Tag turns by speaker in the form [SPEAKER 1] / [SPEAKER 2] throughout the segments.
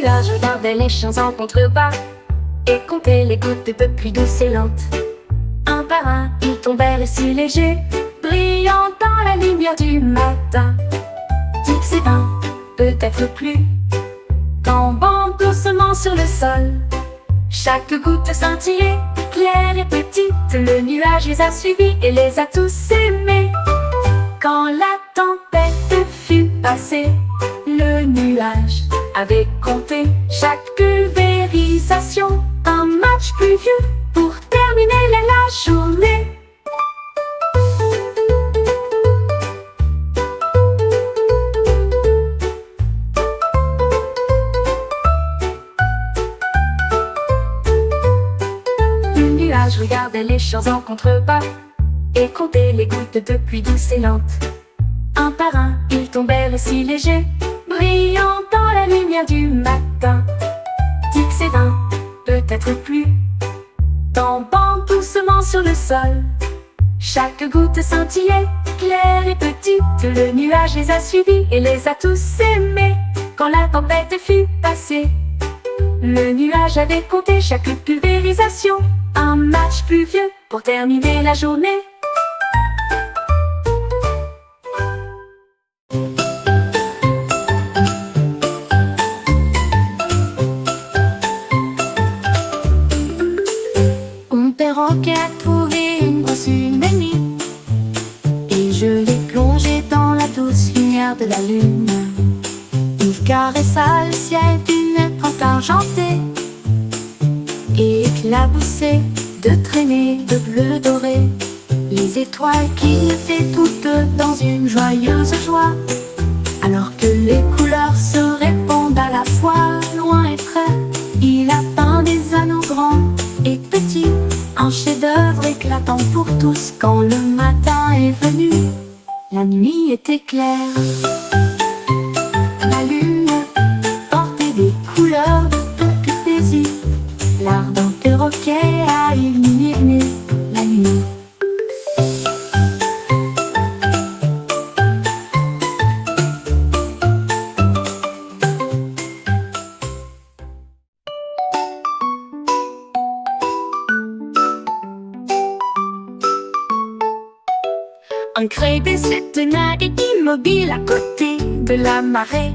[SPEAKER 1] nuages regardaient les champs en contrebas et comptaient les gouttes de pluie douce et lente. Un par un, ils tombèrent si légers, brillant dans la lumière du matin. 10 et 20, peut-être plus, tombant doucement sur le sol. Chaque goutte scintillait, claire et petite. Le nuage les a suivis et les a tous aimés. Quand la tempête fut passée, le nuage avait compté chaque pulvérisation. Un match pluvieux pour terminer la journée. Le nuage regardait les champs en contrebas et comptait les gouttes de pluie douce et lente. Un par un, ils tombèrent si légers, brillant dans la lumière du matin. 10 et 20, peut-être plus, tombant doucement sur le sol. Chaque goutte scintillait, claire et petite. Le nuage les a suivis et les a tous aimés. Quand la tempête fut passée, le nuage avait compté chaque pulvérisation. Un match pluvieux pour terminer la journée. Mon perroquet a trouvé une brosse une nuit et je l'ai plongé dans la douce lumière de la lune. Il caressa le ciel d'une étreinte argentée et éclaboussé de traînées de bleu doré. Les étoiles clignotaient toutes dans une joyeuse joie, alors que les couleurs se répondent à la fois, loin et près. Il a peint des anneaux grands et petits, un chef-d'œuvre éclatant pour tous. Quand le matin est venu, la nuit était claire. La lune portait des couleurs de toute plaisir. L'ardent perroquet a illuminé la nuit. Un crébé se tenait immobile à côté de la marée.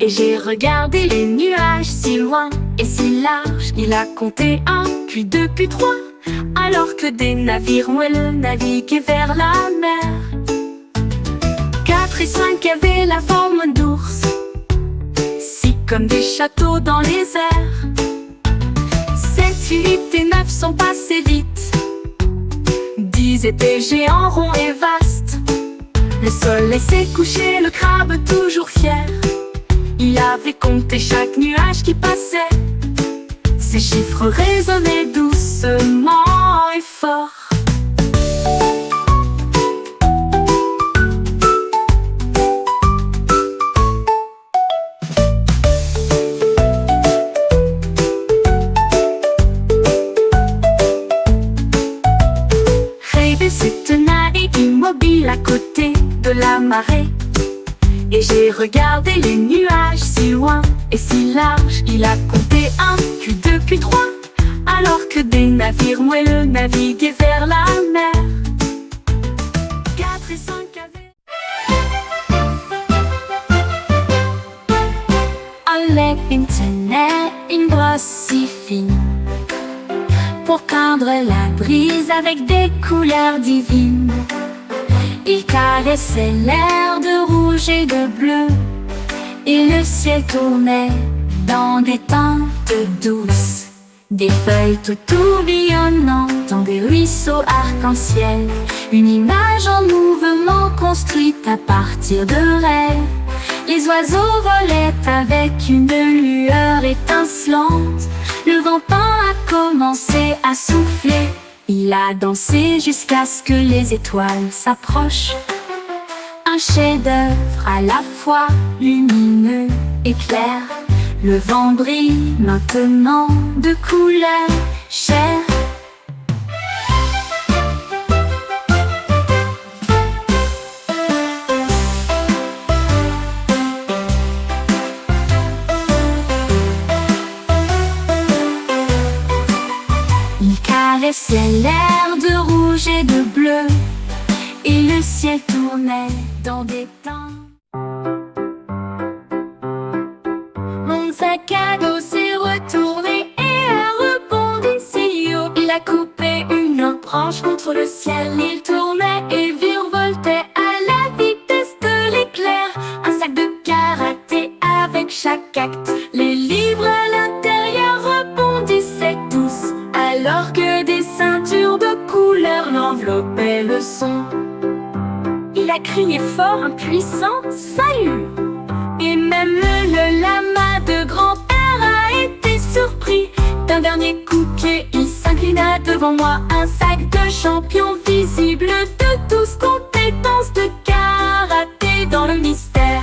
[SPEAKER 1] Et j'ai regardé les nuages si loin et si large. Il a compté 1, puis 2, puis 3, alors que des navires moelleux naviguaient vers la mer. 4 et 5 avaient la forme d'ours, 6 comme des châteaux dans les airs. 7, 8 et 9 sont passés vite. 10 étaient géants, ronds et vastes. Le soleil s'est couché, le crabe toujours fier. Il avait compté chaque nuage qui passait. Ces chiffres résonnaient doucement et fort. Rêvé se tenait immobile à côté de la marée. Et j'ai regardé les nuages si loin et si large. Il a compté 1, puis 2, puis 3, alors que des navires moelleux naviguaient vers la mer. 4 et 5 avaient un lait tenait une brosse si fine pour peindre la brise avec des couleurs divines. Il caressait l'air de rouge et de bleu, et le ciel tournait dans des teintes douces. Des feuilles tout tourbillonnant dans des ruisseaux arc-en-ciel. Une image en mouvement construite à partir de rêves. Les oiseaux volaient avec une lueur étincelante. Le vent peint a commencé à souffler. Il a dansé jusqu'à ce que les étoiles s'approchent. Un chef-d'œuvre à la fois lumineux et clair. Le vent brille maintenant de couleur chère. le ciel tournait dans des temps. Mon sac à dos s'est retourné et a rebondi si haut. Il a coupé une branche contre le ciel. Il tournait et virevoltait à la vitesse de l'éclair. Un sac de karaté avec chaque acte. Les livres à l'intérieur rebondissaient tous, alors que des ceintures de couleur l'enveloppaient le son. Il a crié fort un puissant salut. Et même le lama de grand-père a été surpris. D'un dernier coup de pied, il s'inclina devant moi. Un sac de champion visible de 12 compétences de karaté dans le mystère.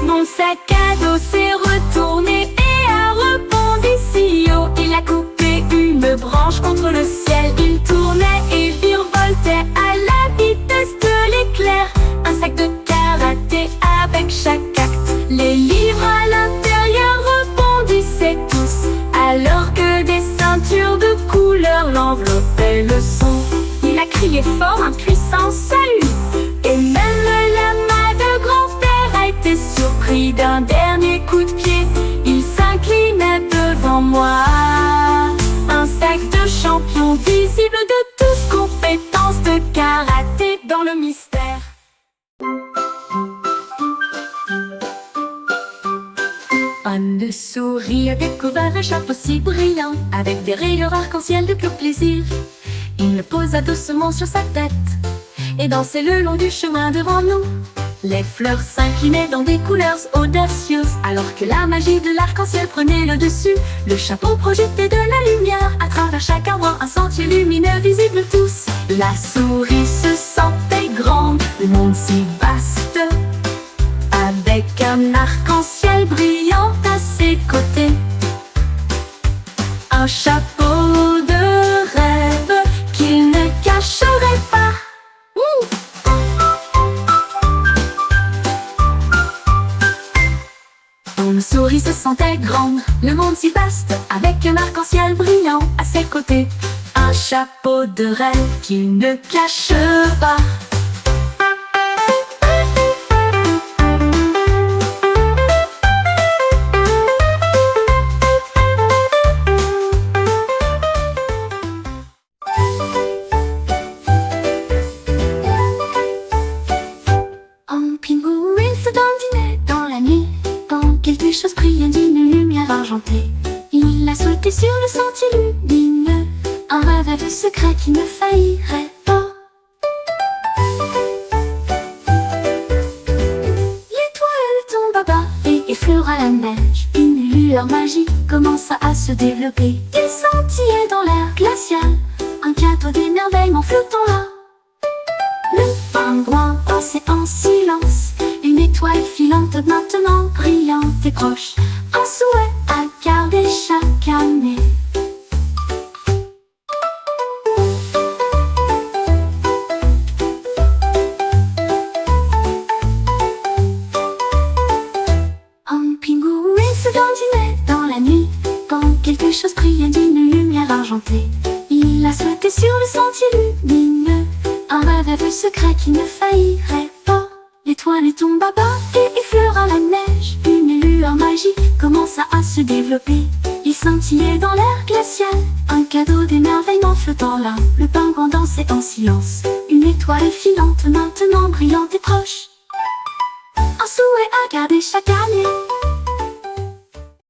[SPEAKER 1] Mon sac à dos s'est retourné et a rebondi si haut. Il a coupé une branche contre le ciel. Il tournait et virevoltait à la vitesse de l'éclair. Un sac de karaté avec chaque acte. Les livres à l'intérieur rebondissaient tous, alors que des ceintures de couleur l'enveloppaient le son. Il a crié fort un puissant salut. Et même le lama de grand-père a été surpris d'un dernier coup de pied. Il s'inclina devant moi. Un sac de champion visible de 12 compétences de karaté dans le mystère. Une souris a découvert un chapeau si brillant, avec des rayures arc-en-ciel de pur plaisir. Il le posa doucement sur sa tête et dansait le long du chemin devant nous. Les fleurs s'inclinaient dans des couleurs audacieuses, alors que la magie de l'arc-en-ciel prenait le dessus. Le chapeau projetait de la lumière à travers chaque arbre, un sentier lumineux visible tous. La souris se sentait grande, le monde si vaste, avec un arc-en-ciel brillant à ses côtés. Un chapeau de rêve qu'il ne cacherait pas. Une souris se sentait grande, le monde si vaste, avec un arc-en-ciel brillant à ses côtés. Un chapeau de rêve qu'il ne cache pas. Un pingouin se dandinait dans la nuit, quand quelque chose brillait d'une lumière argentée. Il a sauté sur le sentier lumineux, un rêve secret qui ne faillirait pas. L'étoile tomba bas et effleura la neige. Une lueur magique commença à se développer. Il scintillait dans l'air glacial, un cadeau d'émerveillement flottant là. Le pingouin dansait en silence, une étoile filante maintenant brillante et proche. Un souhait à garder chaque année. Un pingouin se dandinait dans la nuit, quand quelque chose brillait d'une lumière argentée. Il a sauté sur le sentier lumineux, un rêve secret qui ne faillirait pas. L'étoile tomba bas et effleura la neige. Une lueur magique commença à se développer. Il scintillait dans l'air glacial, un cadeau d'émerveillement flottant là. Le pingouin dansait en silence, une étoile filante maintenant brillante et proche. Un souhait à garder chaque année.